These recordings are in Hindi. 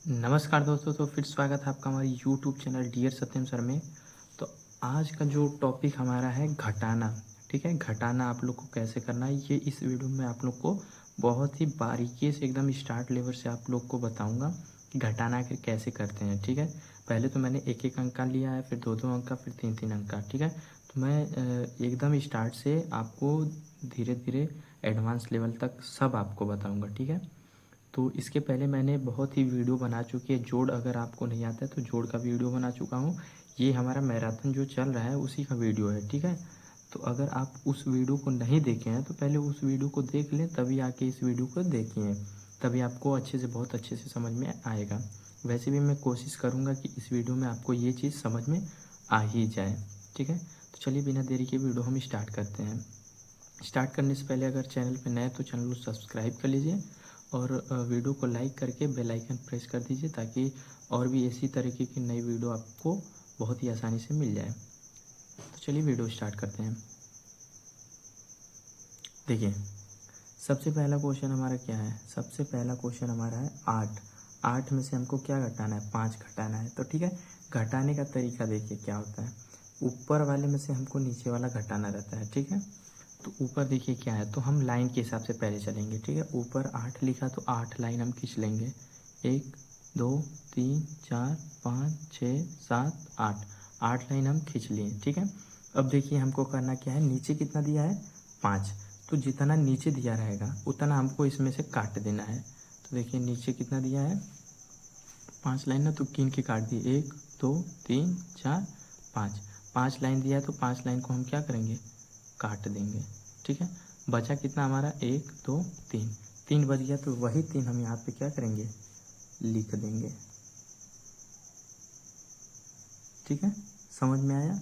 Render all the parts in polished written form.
नमस्कार दोस्तों, तो फिर स्वागत है आपका हमारे यूट्यूब चैनल डियर सत्यम सर में। तो आज का जो टॉपिक हमारा है घटाना। ठीक है, घटाना आप लोग को कैसे करना है ये इस वीडियो में आप लोग को बहुत ही बारीकी से एकदम स्टार्ट लेवल से आप लोग को बताऊंगा कि घटाना के कैसे करते हैं। ठीक है, पहले तो मैंने एक एक अंक का लिया है, फिर दो दो अंक का, फिर तीन तीन अंक का। ठीक है, तो मैं एकदम स्टार्ट से आपको धीरे धीरे एडवांस लेवल तक सब आपको बताऊँगा। ठीक है, तो इसके पहले मैंने बहुत ही वीडियो बना चुकी है। जोड़ अगर आपको नहीं आता है तो जोड़ का वीडियो बना चुका हूँ। ये हमारा मैराथन जो चल रहा है उसी का वीडियो है। ठीक है, तो अगर आप उस वीडियो को नहीं देखे हैं तो पहले उस वीडियो को देख लें, तभी आके इस वीडियो को देखिए, तभी आपको अच्छे से बहुत अच्छे से समझ में आएगा। वैसे भी मैं कोशिश करूँगा कि इस वीडियो में आपको ये चीज़ समझ में आ ही जाए। ठीक है, तो चलिए बिना देरी के वीडियो हम स्टार्ट करते हैं। स्टार्ट करने से पहले अगर चैनल पर नए तो चैनल को सब्सक्राइब कर लीजिए और वीडियो को लाइक करके बेल आइकन प्रेस कर दीजिए, ताकि और भी इसी तरीके की नई वीडियो आपको बहुत ही आसानी से मिल जाए। तो चलिए वीडियो स्टार्ट करते हैं। देखिए, सबसे पहला क्वेश्चन हमारा क्या है। सबसे पहला क्वेश्चन हमारा है 8। 8 में से हमको क्या घटाना है, 5 घटाना है। तो ठीक है, घटाने का तरीका देखिए क्या होता है। ऊपर वाले में से हमको नीचे वाला घटाना रहता है। ठीक है, तो ऊपर देखिए क्या है, तो हम लाइन के हिसाब से पहले चलेंगे। ठीक है, ऊपर 8 लिखा तो 8 लाइन हम खींच लेंगे। 1 2 3 4 5 6 7 8। 8 लाइन हम खींच लिए। ठीक है, अब देखिए हमको करना क्या है, नीचे कितना दिया है 5। तो जितना नीचे दिया रहेगा उतना हमको इसमें से काट देना है। तो देखिए नीचे कितना दिया है 5 लाइन ना, तो गिन के काट दिए 1 2 3 4 5। 5 लाइन दिया है तो 5 लाइन को हम क्या करेंगे, काट देंगे। ठीक है, बचा कितना हमारा 1 2 3। 3 बच गया तो वही 3 हम यहाँ पे क्या करेंगे, लिख देंगे। ठीक है, समझ में आया।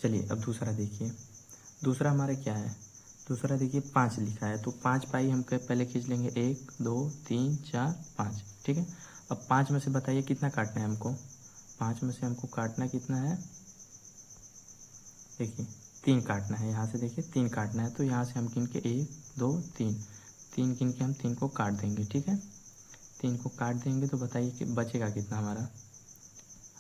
चलिए अब दूसरा देखिए। दूसरा हमारा क्या है, दूसरा देखिए 5 लिखा है तो 5 पाई हम पहले खींच लेंगे 1 2 3 4 5। ठीक है, अब 5 में से बताइए कितना काटना है हमको। 5 में से हमको काटना कितना है, देखिए 3 काटना है। यहाँ से देखिए 3 काटना है, तो यहाँ से हम गिन के 1 2 3, 3 गिन के हम 3 को काट देंगे। ठीक है, 3 को काट देंगे तो बताइए कि बचेगा कितना हमारा।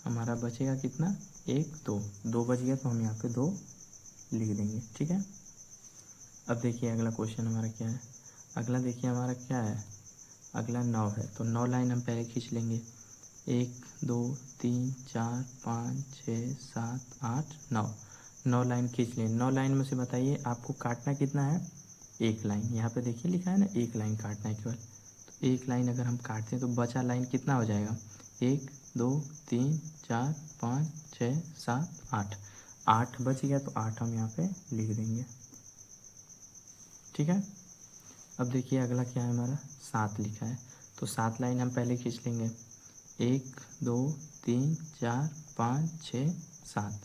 हमारा बचेगा कितना 1 2, 2 बच गया तो हम यहाँ पे 2 लिख देंगे। ठीक है, अब देखिए अगला क्वेश्चन हमारा क्या है। अगला देखिए हमारा क्या है, अगला 9 है तो 9 लाइन हम पहले खींच लेंगे। 1 2 3 4 5 6 7 8 9। 9 लाइन खींच लें। 9 लाइन में से बताइए आपको काटना कितना है, एक लाइन। यहाँ पे देखिए लिखा है ना, एक लाइन काटना है केवल। तो एक लाइन अगर हम काटते हैं तो बचा लाइन कितना हो जाएगा, 1 2 3 4 5 6 7 8। 8 बच गया तो 8 हम यहाँ पे लिख देंगे। ठीक है, अब देखिए अगला क्या है हमारा, 7 लिखा है तो 7 लाइन हम पहले खींच लेंगे। 1 2 3 4 5 6 7।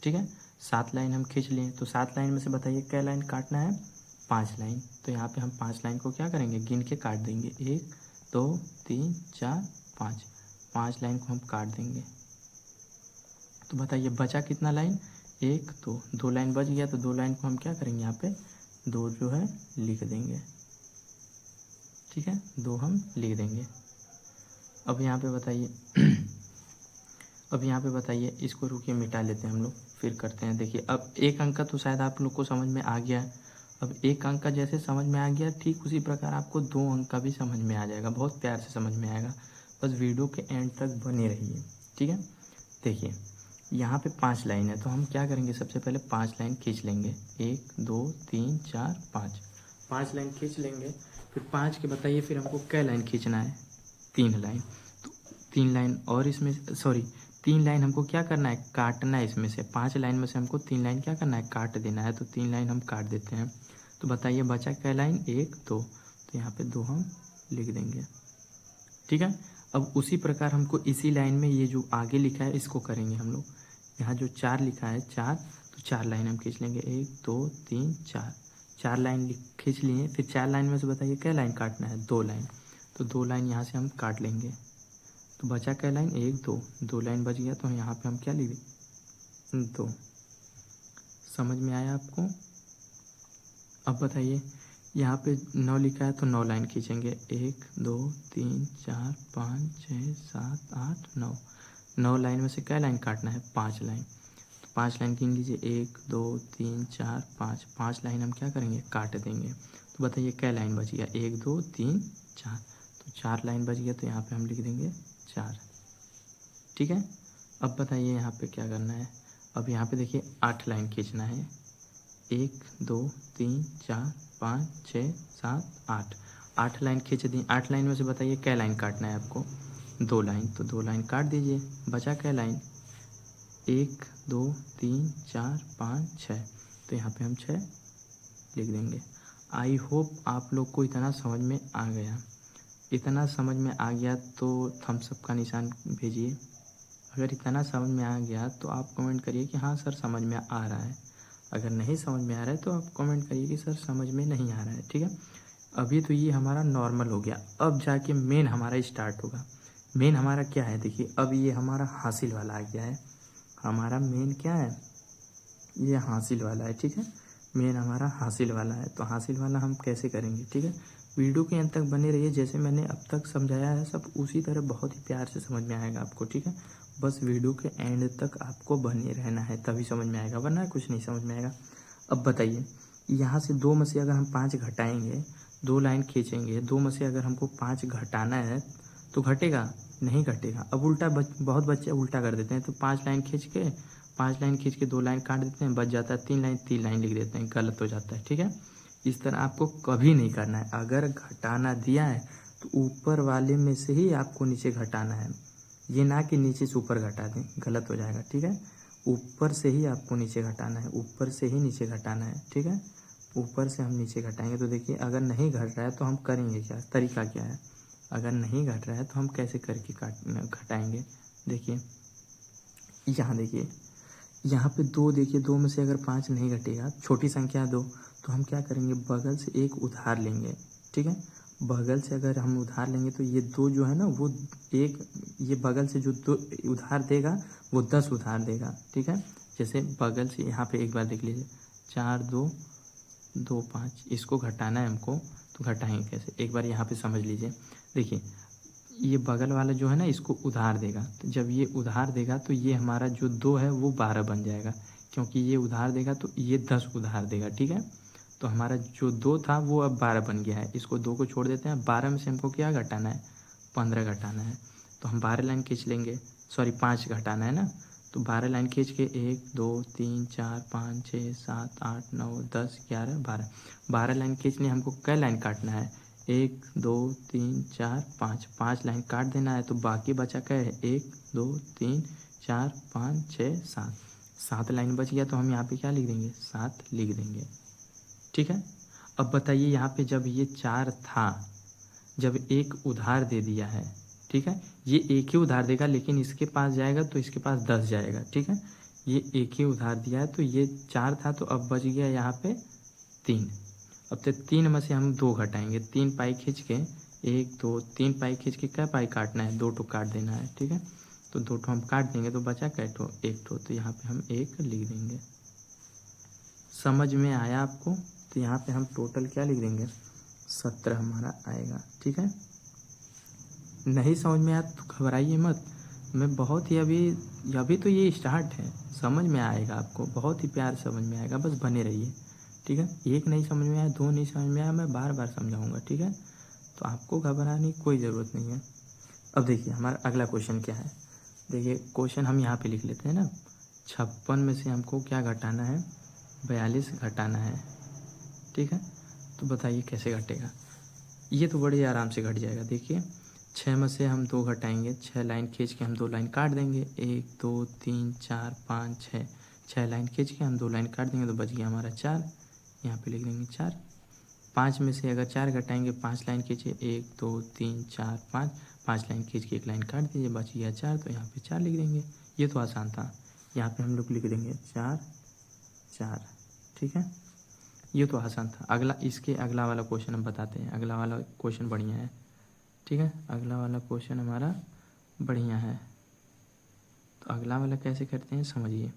ठीक है, 7 लाइन हम खींच लिए तो 7 लाइन में से बताइए क्या लाइन काटना है, 5 लाइन। तो यहाँ पे हम 5 लाइन को क्या करेंगे, गिन के काट देंगे। 1 2 3 4 5। 5 लाइन को हम काट देंगे। तो बताइए बचा कितना लाइन, 1 2। 2 लाइन बच गया तो 2 लाइन को हम क्या करेंगे, यहाँ पे 2 जो है लिख देंगे। ठीक है, 2 हम लिख देंगे। अब यहाँ पे बताइए अब यहाँ पे बताइए, इसको रुकिए मिटा लेते हैं हम लोग, फिर करते हैं। देखिए अब एक अंक का तो शायद आप लोग को समझ में आ गया है। अब एक अंक का जैसे समझ में आ गया, ठीक उसी प्रकार आपको 2 अंक का भी समझ में आ जाएगा, बहुत प्यार से समझ में आएगा। बस वीडियो के एंड तक बने रहिए। ठीक है, देखिए यहाँ पे 5 लाइन है तो हम क्या करेंगे, सबसे पहले 5 लाइन खींच लेंगे। 1 2 3 4 5। 5 लाइन खींच लेंगे, फिर 5 के बताइए फिर हमको क्या लाइन खींचना है, 3 लाइन। तो 3 लाइन और इसमें सॉरी 3 लाइन हमको क्या करना है, काटना है। इसमें से 5 लाइन में से हमको 3 लाइन क्या करना है, काट देना है। तो 3 लाइन हम काट देते हैं। तो बताइए बचा क्या लाइन, 1 2। तो यहाँ पे 2 हम लिख देंगे। ठीक है, अब उसी प्रकार हमको इसी लाइन में ये जो आगे लिखा है इसको करेंगे हम लोग। यहाँ जो 4 लिखा है 4, तो 4 लाइन हम खींच लेंगे। 1 2 3 4। 4 लाइन खींच लिए, फिर 4 लाइन में से बताइए क्या लाइन काटना है, 2 लाइन। तो 2 लाइन यहाँ से हम काट लेंगे। तो बचा क्या लाइन, 1 2। 2 लाइन बच गया तो यहाँ पे हम क्या लिख दें, 2। समझ में आया आपको। अब बताइए यहाँ पे 9 लिखा है तो 9 लाइन खींचेंगे, 1 2 3 4 5 6 7 8 9। 9 लाइन में से क्या लाइन काटना है, 5 लाइन। तो 5 लाइन गिन लीजिए, 1 2 3 4 5, 5 लाइन हम क्या करेंगे, काट देंगे। तो बताइए क्या लाइन बच गया, 1 2 3 4, तो 4 लाइन बच गया, तो यहाँ पे हम लिख देंगे 4। ठीक है। अब बताइए यहाँ पे क्या करना है। अब यहाँ पे देखिए 8 लाइन खींचना है, 1 2 3 4 5 6 7 8, 8 लाइन खींच दी। 8 लाइन में से बताइए क्या लाइन काटना है आपको, 2 लाइन। तो 2 लाइन काट दीजिए, बचा क्या लाइन, 1 2 3 4 5 6, तो यहाँ पे हम 6 लिख देंगे। आई होप आप लोग को इतना समझ में आ गया। इतना समझ में आ गया तो थम्स अप का निशान भेजिए। अगर इतना समझ में आ गया तो आप कमेंट करिए कि हाँ सर समझ में आ रहा है। अगर नहीं समझ में आ रहा है तो आप कमेंट करिए कि सर समझ में नहीं आ रहा है। ठीक है। अभी तो ये हमारा नॉर्मल हो गया, अब जाके मेन हमारा स्टार्ट होगा। मेन हमारा क्या है, देखिए अब ये हमारा हासिल वाला आ गया है। हमारा मेन क्या है, ये हासिल वाला है। ठीक है, मेन हमारा हासिल वाला है। तो हासिल वाला हम कैसे करेंगे, ठीक है। वीडियो के अंत तक बने रहिए, जैसे मैंने अब तक समझाया है सब उसी तरह बहुत ही प्यार से समझ में आएगा आपको। ठीक है, बस वीडियो के एंड तक आपको बने रहना है, तभी समझ में आएगा, वरना कुछ नहीं समझ में आएगा। अब बताइए, यहाँ से 2 में से अगर हम 5 घटाएंगे, 2 लाइन खींचेंगे, 2 में से अगर हमको 5 घटाना है तो घटेगा, नहीं घटेगा। अब उल्टा बहुत बच्चे उल्टा कर देते हैं, तो 5 लाइन खींच के 5 लाइन खींच के 2 लाइन काट देते हैं, बच जाता है 3 लाइन, 3 लाइन लिख देते हैं, गलत हो जाता है। ठीक है, इस तरह आपको कभी नहीं करना है। अगर घटाना दिया है तो ऊपर वाले में से ही आपको नीचे घटाना है, ये ना कि नीचे से ऊपर घटा दें, गलत हो जाएगा। ठीक है, ऊपर से ही आपको नीचे घटाना है, ऊपर से ही नीचे घटाना है। ठीक है, ऊपर से हम नीचे घटाएंगे। तो देखिए अगर नहीं घट रहा है तो हम करेंगे क्या, तरीका क्या है। अगर नहीं घट रहा है तो हम कैसे करके घटाएंगे। देखिए यहाँ देखिए, यहाँ पे 2, देखिए 2 में से अगर 5 नहीं घटेगा, छोटी संख्या 2, तो हम क्या करेंगे, बगल से एक उधार लेंगे। ठीक है, बगल से अगर हम उधार लेंगे तो ये 2 जो है ना, वो एक, ये बगल से जो 2 उधार देगा वो 10 उधार देगा। ठीक है, जैसे बगल से यहाँ पे एक बार देख लीजिए, 4 2 2 5, इसको घटाना है हमको, तो घटाएंगे कैसे, एक बार यहाँ पे समझ लीजिए। देखिए ये बगल वाला जो है ना, इसको उधार देगा, तो जब ये उधार देगा तो ये हमारा जो 2 है वो 12 बन जाएगा, क्योंकि ये उधार देगा तो ये 10 उधार देगा। ठीक है, तो हमारा जो 2 था वो अब 12 बन गया है। इसको 2 को छोड़ देते हैं, 12 में से हमको क्या घटाना है, 15 घटाना है। तो हम 12 लाइन खींच लेंगे, सॉरी 5 घटाना है ना, तो 12 लाइन खींच के 1 2 3 4 5 6 7 8 9 10 11 12, 12 लाइन खींचने हमको क्या लाइन काटना है, 1 2 3 4 5, 5 लाइन काट देना है। तो बाकी बचा क्या है, 1 2 3 4 5 6 7, 7 लाइन बच गया, तो हम यहाँ पे क्या लिख देंगे, 7 लिख देंगे। ठीक है, अब बताइए यहाँ पे जब ये 4 था, जब एक उधार दे दिया है, ठीक है, ये एक ही उधार देगा, लेकिन इसके पास जाएगा तो इसके पास 10 जाएगा। ठीक है, ये एक ही उधार दिया है, तो ये 4 था, तो अब बच गया यहाँ पे 3। अब तो 3 में से हम 2 घटाएंगे, 3 पाई खींच के 1 2 3 पाई खींच के क्या पाई काटना है, 2 टो काट देना है। ठीक है, तो 2 टो हम काट देंगे, तो बचा क्या ठो, 1 ठो, तो यहाँ पे हम 1 लिख देंगे। समझ में आया आपको, तो यहाँ पे हम टोटल क्या लिख देंगे, 17 हमारा आएगा। ठीक है, नहीं समझ में आया तो घबराइए मत, मैं बहुत ही अभी तो ये स्टार्ट है, समझ में आएगा आपको, बहुत ही प्यार समझ में आएगा, बस बने रहिए। ठीक है, एक नहीं समझ में आया, 2 नहीं समझ में आया, मैं बार बार समझाऊंगा। ठीक है, तो आपको घबराने की कोई ज़रूरत नहीं है। अब देखिए हमारा अगला क्वेश्चन क्या है। देखिए क्वेश्चन हम यहाँ पे लिख लेते हैं ना, 56 में से हमको क्या घटाना है, 42 घटाना है। ठीक है, तो बताइए कैसे घटेगा। ये तो बड़े आराम से घट जाएगा। देखिए 6 में से हम 2 घटाएंगे, 6 लाइन खींच के हम 2 लाइन काट देंगे, 1 2 3 4 5 6, 6 लाइन खींच के हम 2 लाइन काट देंगे, तो बच गया हमारा 4, यहाँ पे लिख देंगे 4। 5 में से अगर 4 घटाएंगे, 5 लाइन खींचे, 1 2 3 4 5, 5 लाइन खींच के 1 लाइन काट दीजिए, बच गया 4, तो यहाँ पे 4 लिख देंगे। ये तो आसान था, यहाँ पे हम लोग लिख देंगे 4 4। ठीक है, ये तो आसान था। अगला, इसके अगला वाला क्वेश्चन हम बताते हैं। अगला वाला क्वेश्चन बढ़िया है। ठीक है, अगला वाला क्वेश्चन हमारा बढ़िया है। तो अगला वाला कैसे करते हैं समझिए।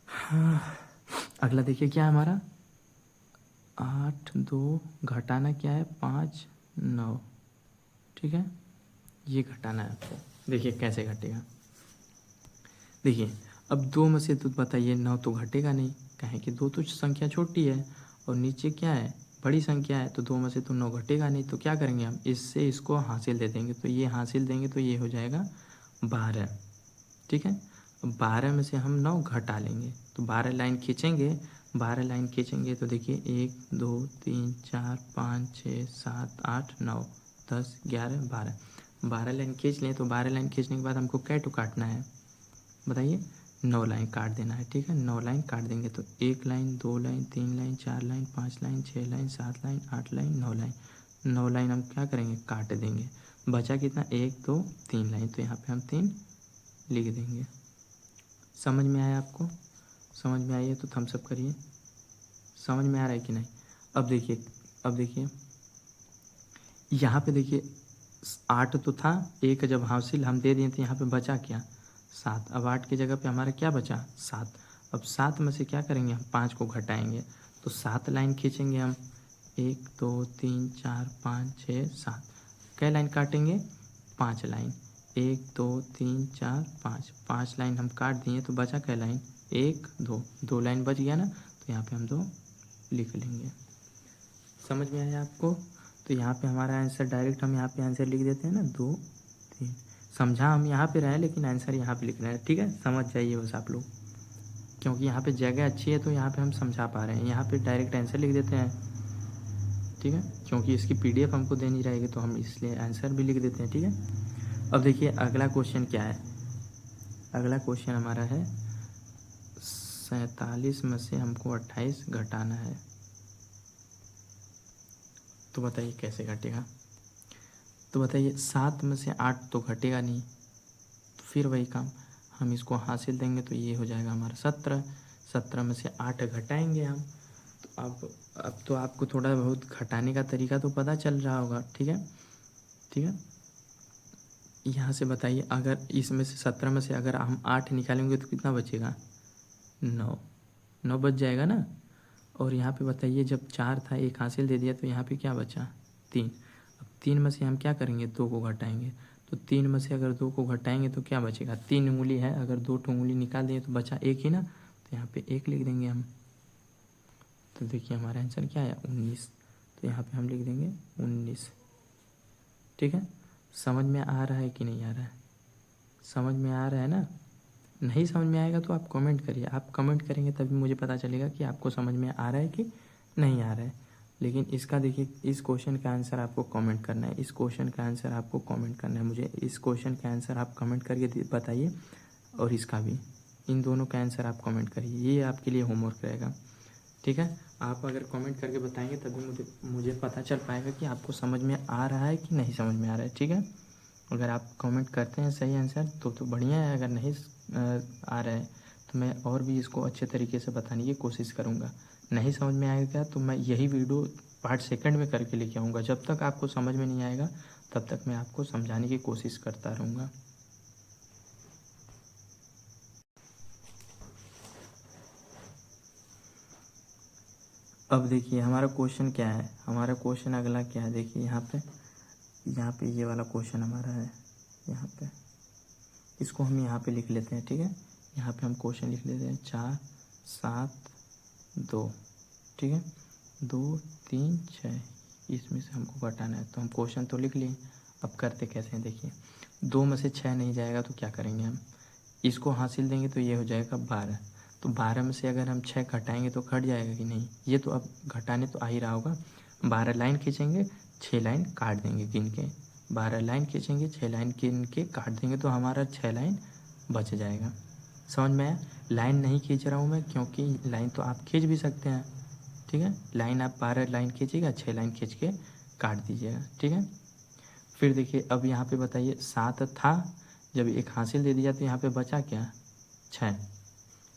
हाँ, अगला देखिए क्या है हमारा, 8 2 घटाना क्या है 5 9, ठीक है, ये घटाना है आपको। देखिए कैसे घटेगा, देखिए अब 2 में से तो बताइए 9 तो घटेगा नहीं, काहे कि 2 तो संख्या छोटी है और नीचे क्या है बड़ी संख्या है, तो 2 में से तो 9 घटेगा नहीं। तो क्या करेंगे हम, इससे इसको हासिल दे देंगे, तो ये हासिल देंगे तो ये हो जाएगा 12, ठीक है। अब 12 में से हम 9 घटा लेंगे, तो 12 लाइन खींचेंगे, 12 लाइन खींचेंगे तो देखिए 1 2 3 4 5 6 7 8 9 10 11 12, 12 लाइन खींच लें। तो 12 लाइन खींचने के बाद हमको कैटो काटना है, बताइए 9 लाइन काट देना है, ठीक है। 9 लाइन काट देंगे तो 1 line 2 line 3 line 4 line 5 line 6 line 7 line 8 line 9 line, 9 line हम क्या करेंगे काट देंगे। बचा कितना 1 2 3 लाइन, तो यहाँ पे हम 3 लिख देंगे। समझ में आया आपको, समझ में आई है तो थम्स अप करिए, समझ में आ रहा है कि नहीं। अब देखिए यहाँ पे देखिए 8 तो था, एक जब हासिल हम दे दिए थे, यहाँ पे बचा क्या 7। अब 8 की जगह पे हमारा क्या बचा 7। अब 7 में से क्या करेंगे हम 5 को घटाएंगे, तो 7 लाइन खींचेंगे हम, 1 2 3 4 5 6 7, कै लाइन काटेंगे 5 लाइन, 1 2 3 4 5, 5 लाइन हम काट दिए तो बचा कै लाइन 1 2, 2 लाइन बच गया ना, तो यहाँ पे हम 2 लिख लेंगे। समझ में आया आपको, तो यहाँ पे हमारा आंसर डायरेक्ट हम यहाँ पे आंसर लिख देते हैं ना 2 3, समझा हम यहाँ पे रहे लेकिन आंसर यहाँ पे लिख रहे हैं, ठीक है। समझ जाइए बस आप लोग, क्योंकि यहाँ पे जगह अच्छी है तो यहाँ पे हम समझा पा रहे हैं, यहाँ पे डायरेक्ट आंसर लिख देते हैं, ठीक है। क्योंकि इसकी पीडीएफ हमको देनी रहेगी तो हम इसलिए आंसर भी लिख देते हैं, ठीक है। अब देखिए अगला क्वेश्चन क्या है, अगला क्वेश्चन हमारा है 47 में से हमको 28 घटाना है, तो बताइए कैसे घटेगा। तो बताइए 7 में से 8 तो घटेगा नहीं, तो फिर वही काम, हम इसको हासिल देंगे तो ये हो जाएगा हमारा 17, 17 में से 8 घटाएंगे हम। तो अब तो आपको थोड़ा बहुत घटाने का तरीका तो पता चल रहा होगा, ठीक है, ठीक है। यहाँ से बताइए अगर इसमें से 17 में से अगर हम 8 निकालेंगे तो कितना बचेगा 9, 9 बच जाएगा ना। और यहाँ पे बताइए जब 4 था, एक हासिल दे दिया तो यहाँ पे क्या बचा 3। अब 3 में से हम क्या करेंगे 2 को घटाएंगे, तो 3 में से अगर 2 को घटाएंगे तो क्या बचेगा 3 उंगली है, अगर 2 उंगली निकाल दिए तो बचा 1 ही ना, तो यहाँ पे 1 लिख देंगे हम। तो देखिए हमारा आंसर क्या है 19, तो यहाँ पे हम लिख देंगे 19, ठीक है। समझ में आ रहा है कि नहीं आ रहा है, समझ में आ रहा है ना। नहीं समझ में आएगा तो आप कमेंट करिए, आप कमेंट करेंगे तभी मुझे पता चलेगा कि आपको समझ में आ रहा है कि नहीं आ रहा है। लेकिन इसका देखिए इस क्वेश्चन का आंसर आपको कमेंट करना है, इस क्वेश्चन का आंसर आपको कमेंट करना है, मुझे इस क्वेश्चन का आंसर आप कमेंट करके बताइए, और इसका भी, इन दोनों का आंसर आप कमेंट करिए, ये आपके लिए होमवर्क रहेगा, ठीक है। आप अगर कमेंट करके बताएंगे तभी मुझे पता चल पाएगा कि आपको समझ में आ रहा है कि नहीं समझ में आ रहा है, ठीक है। अगर आप कमेंट करते हैं सही आंसर तो बढ़िया है, अगर नहीं आ रहा है तो मैं और भी इसको अच्छे तरीके से बताने की कोशिश करूँगा। नहीं समझ में आएगा तो मैं यही वीडियो पार्ट सेकंड में करके लेके आऊँगा, जब तक आपको समझ में नहीं आएगा तब तक मैं आपको समझाने की कोशिश करता रहूँगा। अब देखिए हमारा क्वेश्चन क्या है, हमारा क्वेश्चन अगला क्या है, देखिए यहाँ पे ये वाला क्वेश्चन हमारा है, यहाँ पे इसको हम यहाँ पे लिख लेते हैं, ठीक है। यहाँ पे हम क्वेश्चन लिख लेते हैं 4 7 2, ठीक है, 2 3 6, इसमें से हमको घटाना है, तो हम क्वेश्चन तो लिख लिए। अब करते कैसे हैं देखिए, 2 में से 6 नहीं जाएगा तो क्या करेंगे हम, इसको हासिल देंगे तो ये हो जाएगा 12, तो 12 में से अगर हम 6 घटाएंगे तो घट जाएगा कि नहीं, ये तो अब घटाने तो आ ही रहा होगा। 12 लाइन खींचेंगे 6 लाइन काट देंगे गिन के, 12 लाइन खींचेंगे 6 लाइन गिन के काट देंगे तो हमारा 6 लाइन बच जाएगा। समझ में आया, लाइन नहीं खींच रहा हूँ मैं, क्योंकि लाइन तो आप खींच भी सकते हैं, ठीक है। लाइन आप 12 लाइन खींचिएगा, 6 लाइन खींच के काट दीजिएगा, ठीक है। फिर देखिए अब यहाँ पे बताइए 7 था, जब एक हासिल दे दिया तो यहाँ पे बचा क्या 6।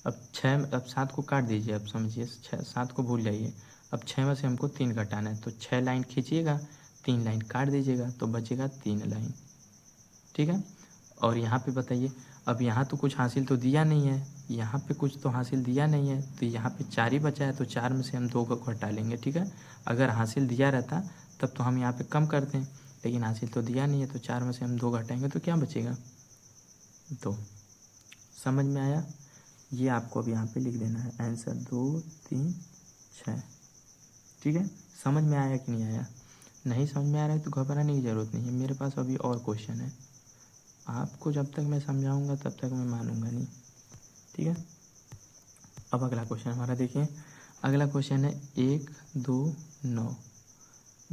अब 7 को काट दीजिए, अब समझिए 7 को भूल जाइए। अब 6 में से हमको 3 घटाना है, तो 6 लाइन खींचिएगा 3 लाइन काट दीजिएगा तो बचेगा 3 लाइन, ठीक है। और यहाँ पे बताइए, अब यहाँ तो कुछ हासिल तो दिया नहीं है, यहाँ पे कुछ तो हासिल दिया नहीं है, तो यहाँ पे 4 ही बचा है, तो 4 में से हम 2 को घटा लेंगे। ठीक है, अगर हासिल दिया रहता तब तो हम यहाँ पे कम करते हैं, लेकिन हासिल तो दिया नहीं है, तो 4 में से हम 2 घटाएंगे तो क्या बचेगा, 2। समझ में आया? ये आपको अब यहाँ पे लिख देना है आंसर 2 3 6। ठीक है, समझ में आया कि नहीं आया? नहीं समझ में आ रहा है तो घबराने की ज़रूरत नहीं है, मेरे पास अभी और क्वेश्चन है। आपको जब तक मैं समझाऊंगा तब तक मैं मानूंगा नहीं। ठीक है, अब अगला क्वेश्चन हमारा देखिए। अगला क्वेश्चन है 1 2 9,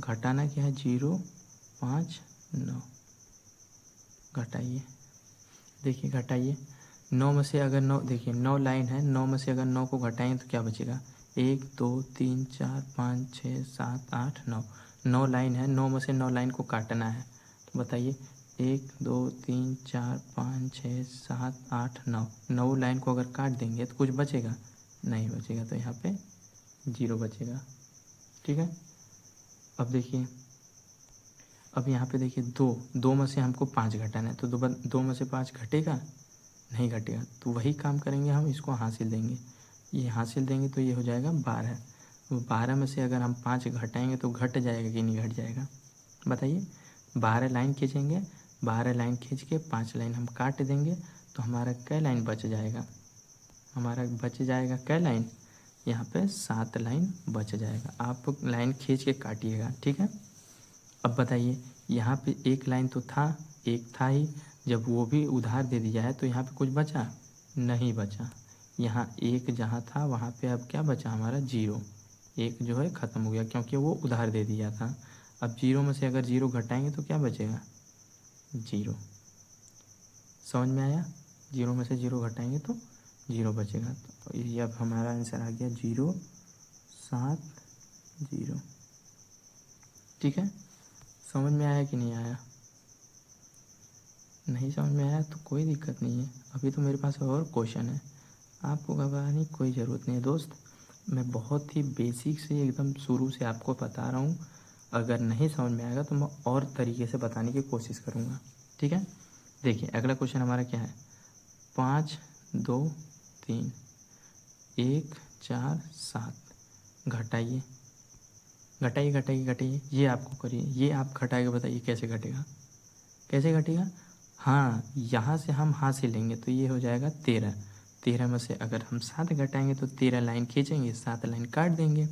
घटाना क्या है 0 5 9। घटाइए, देखिए घटाइए। 9 में से अगर 9, देखिए 9 लाइन है, 9 में से अगर 9 को घटाएं तो क्या बचेगा, 1 2 3 4 5 6 7 8 9। 9 लाइन है, 9 में से 9 लाइन को काटना है, तो बताइए 1 2 3 4 5 6 7 8 9। 9 लाइन को अगर काट देंगे तो कुछ बचेगा, नहीं बचेगा, तो यहाँ पे 0 बचेगा। ठीक है, अब देखिए, अब यहाँ पे देखिए 2 में से हमको 5 घटाना है, तो 2 में से 5 घटेगा, नहीं घटेगा, तो वही काम करेंगे हम, इसको हासिल देंगे, ये हासिल देंगे तो ये हो जाएगा 12। तो 12 में से अगर हम 5 घटाएंगे तो घट जाएगा कि नहीं घट जाएगा, बताइए। 12 लाइन खींचेंगे, 12 लाइन खींच के 5 लाइन हम काट देंगे, तो हमारा कै लाइन बच जाएगा, हमारा बच जाएगा कै लाइन, यहाँ पे 7 लाइन बच जाएगा। आप लाइन खींच के काटिएगा। ठीक है, अब बताइए, यहाँ पे 1 लाइन तो था, एक था ही, जब वो भी उधार दे दिया है तो यहाँ पे कुछ बचा, नहीं बचा। यहाँ 1 जहाँ था वहाँ पे अब क्या बचा हमारा 0, 1 जो है ख़त्म हो गया क्योंकि वो उधार दे दिया था। अब 0 में से अगर 0 घटाएंगे तो क्या बचेगा, 0। समझ में आया? 0 में से 0 घटाएंगे तो 0 बचेगा, तो ये अब हमारा आंसर आ गया 0 7 0। ठीक है, समझ में आया कि नहीं आया? नहीं समझ में आया तो कोई दिक्कत नहीं है, अभी तो मेरे पास और क्वेश्चन है, आपको घबराने की कोई ज़रूरत नहीं है दोस्त। मैं बहुत ही बेसिक से एकदम शुरू से आपको बता रहा हूँ, अगर नहीं समझ में आएगा तो मैं और तरीके से बताने की कोशिश करूँगा। ठीक है, देखिए अगला क्वेश्चन हमारा क्या है, 5 2 3 1 4 7। घटाइए घटाइए घटाइए घटाइए, ये आपको करिए, ये आप घटाएगा, बताइए कैसे घटेगा, कैसे घटेगा। हाँ, यहाँ से हम हासिल लेंगे तो ये हो जाएगा 13। 13 में से अगर हम 7 घटाएंगे तो 13 लाइन खींचेंगे, 7 लाइन काट देंगे,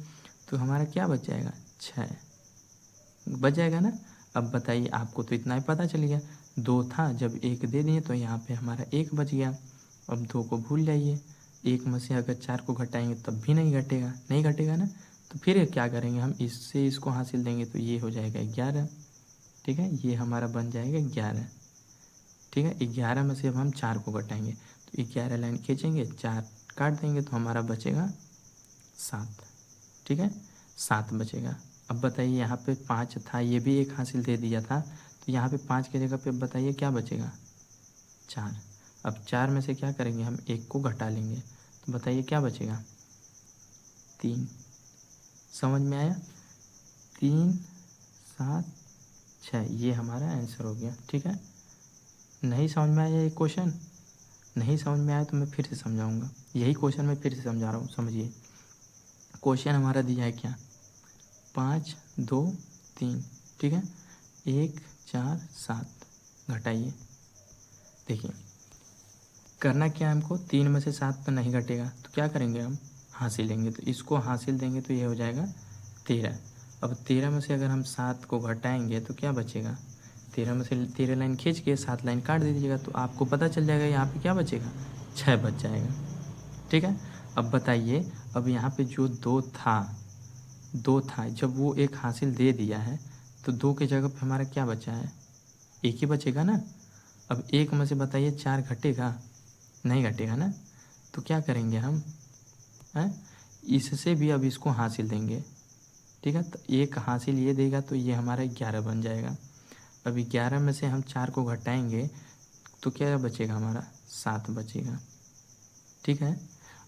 तो हमारा क्या बच जाएगा, 6 बच जाएगा ना। अब बताइए, आपको तो इतना ही पता चल गया, 2 था, जब 1 दे दिए तो यहाँ पे हमारा 1 बच गया। अब 2 को भूल जाइए, 1 में से अगर 4 को घटाएंगे तब भी नहीं घटेगा, नहीं घटेगा ना, तो फिर क्या करेंगे हम, इससे इसको हासिल देंगे तो ये हो जाएगा 11। ठीक है, ये हमारा बन जाएगा 11। ठीक है, 11 में से अब हम 4 को घटाएंगे, तो 11 लाइन खींचेंगे, 4 काट देंगे, तो हमारा बचेगा 7। ठीक है, 7 बचेगा। अब बताइए, यहाँ पे 5 था, ये भी 1 हासिल दे दिया था, तो यहाँ पे 5 की जगह पे बताइए क्या बचेगा, 4। अब 4 में से क्या करेंगे हम, 1 को घटा लेंगे, तो बताइए क्या बचेगा, 3। समझ में आया? 3 7 6, ये हमारा आंसर हो गया। ठीक है, नहीं समझ में आया ये क्वेश्चन, नहीं समझ में आया तो मैं फिर से समझाऊंगा, यही क्वेश्चन मैं फिर से समझा रहा हूँ, समझिए। क्वेश्चन हमारा दिया है क्या, 5 2 3। ठीक है, 1 4 7। घटाइए, देखिए करना क्या है हमको, 3 में से 7 तो नहीं घटेगा, तो क्या करेंगे हम, हासिल लेंगे, तो इसको हासिल देंगे तो ये हो जाएगा 13। अब 13 में से अगर हम 7 को घटाएंगे तो क्या बचेगा, 13 में से 13 लाइन खींच के 7 लाइन काट दीजिएगा, तो आपको पता चल जाएगा यहाँ पे क्या बचेगा, 6 बच जाएगा। ठीक है, अब बताइए, अब यहाँ पे जो 2 था, जब वो 1 हासिल दे दिया है तो 2 की जगह पे हमारा क्या बचा है, 1 ही बचेगा ना। अब 1 में से बताइए 4 घटेगा, नहीं घटेगा ना, तो क्या करेंगे हम हैं, इससे भी अब इसको हासिल देंगे। ठीक है, तो 1 हासिल ये देगा तो ये हमारा 11 बन जाएगा। अब 11 में से हम 4 को घटाएंगे तो क्या बचेगा हमारा, 7 बचेगा। ठीक है,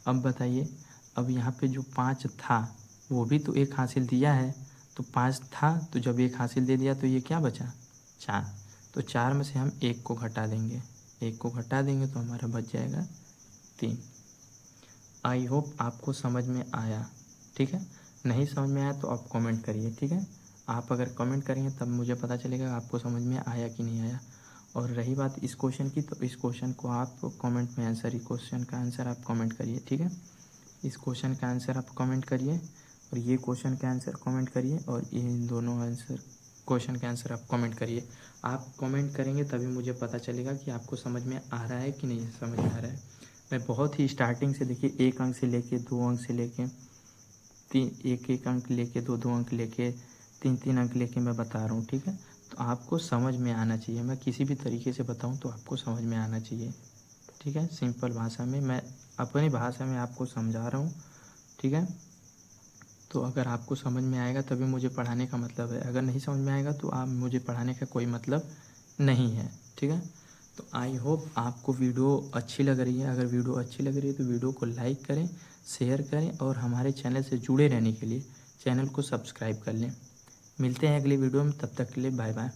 अब बताइए, अब यहाँ पे जो 5 था वो भी तो 1 हासिल दिया है, तो 5 था, तो जब 1 हासिल दे दिया तो ये क्या बचा, 4। तो 4 में से हम 1 को घटा देंगे, 1 को घटा देंगे तो हमारा बच जाएगा 3। आई होप आपको समझ में आया, ठीक है। नहीं समझ में आया तो आप कमेंट करिए, ठीक है। आप अगर कमेंट करेंगे तब मुझे पता चलेगा आपको समझ में आया कि नहीं आया। और रही बात इस क्वेश्चन की, तो इस क्वेश्चन को आप कमेंट में आंसर, इस क्वेश्चन का आंसर आप कमेंट करिए, ठीक है। इस क्वेश्चन का आंसर आप कमेंट करिए और ये क्वेश्चन का आंसर कमेंट करिए और इन दोनों आंसर क्वेश्चन का आंसर आप कमेंट करिए। आप कमेंट करेंगे तभी मुझे पता चलेगा कि आपको समझ में आ रहा है कि नहीं समझ में आ रहा है। मैं बहुत ही स्टार्टिंग से देखिए 1 अंक से लेके 2 अंक से लेके 1 अंक लेके 2 अंक लेके 3 अंक लेके मैं बता रहा हूँ, ठीक है। तो आपको समझ में आना चाहिए, मैं किसी भी तरीके से बताऊँ तो आपको समझ में आना चाहिए, ठीक है। सिंपल भाषा में मैं अपनी भाषा में आपको समझा रहा हूँ, ठीक है। तो अगर आपको समझ में आएगा तभी मुझे पढ़ाने का मतलब है, अगर नहीं समझ में आएगा तो आप मुझे पढ़ाने का कोई मतलब नहीं है, ठीक है। तो आई होप आपको वीडियो अच्छी लग रही है। अगर वीडियो अच्छी लग रही है तो वीडियो को लाइक करें, शेयर करें और हमारे चैनल से जुड़े रहने के लिए चैनल को सब्सक्राइब कर लें। मिलते हैं अगली वीडियो में, तब तक के लिए बाय बाय।